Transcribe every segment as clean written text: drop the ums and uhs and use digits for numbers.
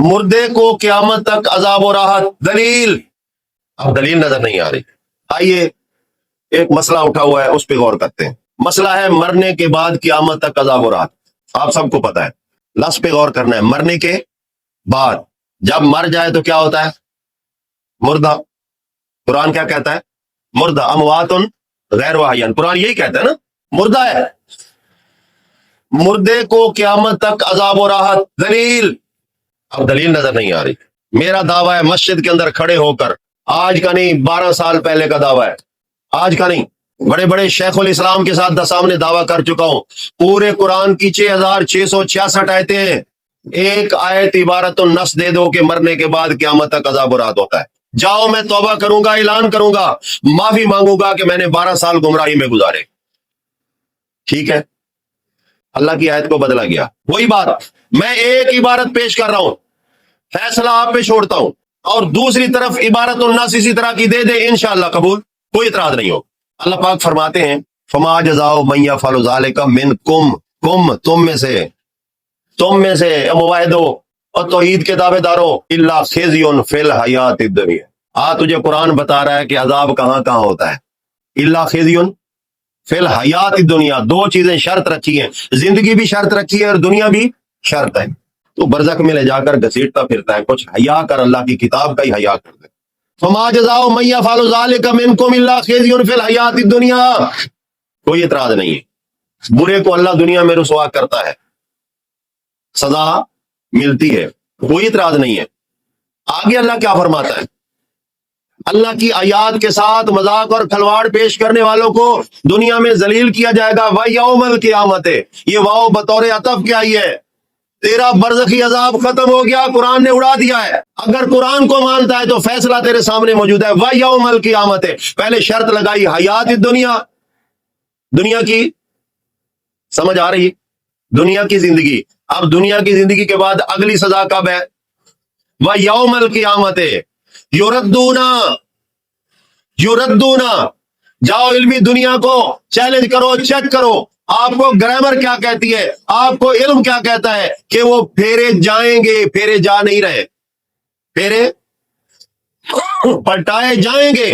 مردے کو قیامت تک عذاب و راحت. دلیل. اب دلیل نظر نہیں آ رہی. آئیے ایک مسئلہ اٹھا ہوا ہے اس پہ غور کرتے ہیں. مسئلہ ہے مرنے کے بعد قیامت تک عذاب و راحت. آپ سب کو پتا ہے. لفظ پہ غور کرنا ہے. مرنے کے بعد. جب مر جائے تو کیا ہوتا ہے؟ مردہ. قرآن کیا کہتا ہے؟ مردہ. اموات غیر واحیان. قرآن یہی کہتا ہے نا، مردہ ہے. مردے کو قیامت تک عذاب و راحت. دلیل. اب دلیل نظر نہیں آ رہی. میرا دعویٰ ہے مسجد کے اندر کھڑے ہو کر، آج کا نہیں 12 سال پہلے کا دعویٰ ہے، آج کا نہیں، بڑے بڑے شیخ الاسلام کے ساتھ سامنے دعویٰ کر چکا ہوں. پورے قرآن کی 6666 آیتیں ہیں. ایک آیت عبارت النص دے دو کہ مرنے کے بعد قیامت تک عذاب و راحت ہوتا ہے. جاؤ، میں توبہ کروں گا، اعلان کروں گا، معافی مانگوں گا کہ میں نے 12 سال گمراہی میں گزارے. ٹھیک ہے، اللہ کی آیت کو بدلا گیا. وہی بات میں ایک عبارت پیش کر رہا ہوں، فیصلہ آپ پہ چھوڑتا ہوں، اور دوسری طرف عبارت النص اسی طرح کی دے دے، انشاءاللہ قبول، کوئی اعتراض نہیں ہوگا. اللہ پاک فرماتے ہیں فما جزاء من یفعل ذلک منکم، تم میں سے مواحدو اور توحید کے دعوے داروں، الا خزی فی الحیات الدنیا. تجھے قرآن بتا رہا ہے کہ عذاب کہاں کہاں ہوتا ہے. الا خزی فی الحیات الدنیا. دو چیزیں شرط رکھی ہیں، زندگی بھی شرط رکھی ہے اور دنیا بھی شرط ہے. تو برزخ میں لے جا کر گھسیٹتا پھرتا ہے. کچھ حیا کر، اللہ کی کتاب کا ہی حیا کر دے. فما جزاء من یفعل ذلک منکم الا خزی فی الحیات الدنیا. کوئی اعتراض نہیں ہے. برے کو اللہ دنیا میں رسوا کرتا ہے، سزا ملتی ہے، کوئی اعتراض نہیں ہے. آگے اللہ کیا فرماتا ہے؟ اللہ کی آیات کے ساتھ مذاق اور کھلواڑ پیش کرنے والوں کو دنیا میں ذلیل کیا جائے گا. وَيَوْمَ الْقِيَامَةِ. یہ واو بطور عطف کیا ہی ہے. تیرا برزخی عذاب ختم ہو گیا، قرآن نے اڑا دیا ہے. اگر قرآن کو مانتا ہے تو فیصلہ تیرے سامنے موجود ہے. وَيَوْمَ الْقِيَامَةِ. پہلے شرط لگائی حیات الدنیا، دنیا کی، سمجھ آ رہی؟ دنیا کی زندگی. اب دنیا کی زندگی کے بعد اگلی سزا کب ہے؟ وَيَوْمَ الْقِيَامَةِ یردونا. جاؤ علمی دنیا کو چیلنج کرو، چیک کرو. آپ کو گرامر کیا کہتی ہے، آپ کو علم کیا کہتا ہے کہ وہ پھیرے جائیں گے. پھیرے جا نہیں رہے، پھیرے پلٹائے جائیں گے.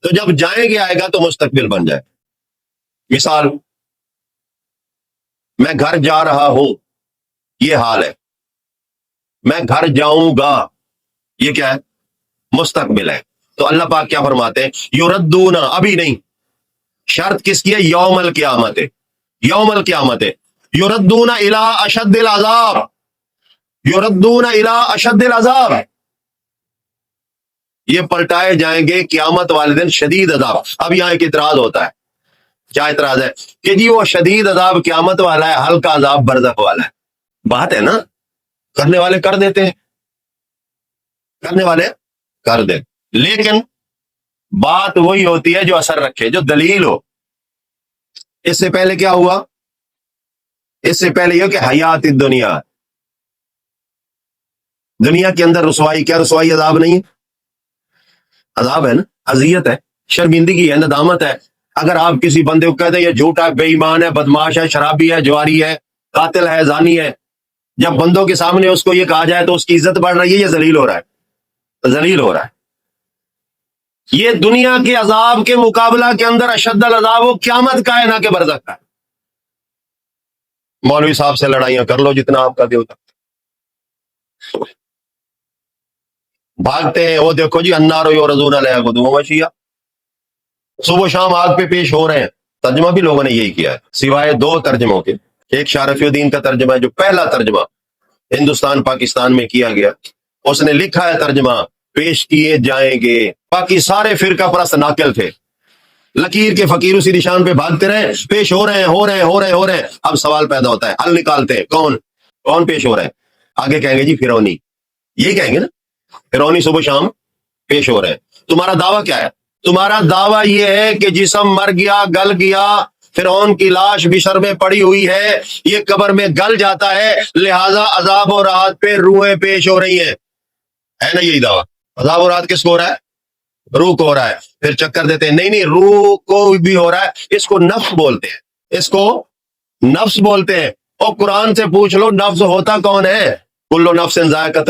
تو جب جائیں گے آئے گا تو مستقبل بن جائے. مثال، میں گھر جا رہا ہوں، یہ حال ہے. میں گھر جاؤں گا، یہ کیا ہے؟ مستقبل ہے. تو اللہ پاک کیا فرماتے ہیں؟ یردون. ابھی نہیں، شرط کس کی ہے؟ یوم القیامت. یوم القیامت. یردون الی اشد العذاب. یردون الی اشد العذاب. یہ پلٹائے جائیں گے قیامت والے دن شدید عذاب. اب یہاں ایک اعتراض ہوتا ہے. کیا اعتراض ہے؟ کہ جی وہ شدید عذاب قیامت والا ہے، ہلکا عذاب برزخ والا ہے. بات ہے نا، کرنے والے کر دیتے ہیں، کرنے والے کر دیں. لیکن بات وہی ہوتی ہے جو اثر رکھے، جو دلیل ہو. اس سے پہلے کیا ہوا؟ اس سے پہلے یہ کہ حیات الدنیا، دنیا کے اندر رسوائی. کیا رسوائی عذاب نہیں ہے؟ عذاب ہے نا، اذیت ہے، شرمندگی ہے، ندامت ہے. اگر آپ کسی بندے کو کہتے ہیں یہ جھوٹا ہے، بے ایمان ہے، بدماش ہے، شرابی ہے، جواری ہے، قاتل ہے، زانی ہے، جب بندوں کے سامنے اس کو یہ کہا جائے تو اس کی عزت بڑھ رہی ہے، یہ ذلیل ہو رہا ہے، ذلیل ہو رہا ہے. یہ دنیا کے عذاب کے مقابلہ کے اندر اشد العذاب وہ قیامت کا ہے، نہ کہ برزخ کا ہے. مولوی صاحب سے لڑائیاں کر لو جتنا آپ کا دل تک، بھاگتے ہیں. وہ دیکھو جی النار یعرضون علیہا غدوا وعشیا، صبح و شام آگ پہ پیش ہو رہے ہیں. ترجمہ بھی لوگوں نے یہی کیا ہے، سوائے 2 ترجموں کے. ایک شاہ رفیع الدین کا ترجمہ ہے جو پہلا ترجمہ ہندوستان پاکستان میں کیا گیا. اس نے لکھا ہے ترجمہ پیش کیے جائیں گے. باقی سارے فرقہ پرست ناقل تھے، لکیر کے فقیر اسی نشان پہ بھاگتے رہے. پیش ہو رہے ہیں. اب سوال پیدا ہوتا ہے، حل نکالتے ہیں. کون پیش ہو رہے ہیں؟ آگے کہیں گے جی فرعونی. یہی کہیں گے نا، فرعونی صبح شام پیش ہو رہے ہیں. تمہارا دعویٰ کیا ہے؟ تمہارا دعویٰ یہ ہے کہ جسم مر گیا، گل گیا، فرعون کی لاش بشر میں پڑی ہوئی ہے، یہ قبر میں گل جاتا ہے، لہذا عذاب و راحت پہ روحیں پیش ہو رہی ہیں. ہے نا یہی دعویٰ؟ عذاب و راحت کس کو ہو رہا ہے؟ روح کو ہو رہا ہے. پھر چکر دیتے ہیں، نہیں روح کو بھی ہو رہا ہے. اس کو نفس بولتے ہیں، اس کو نفس بولتے ہیں. اور قرآن سے پوچھ لو نفس ہوتا کون ہے؟ کل نفس ذائقۃ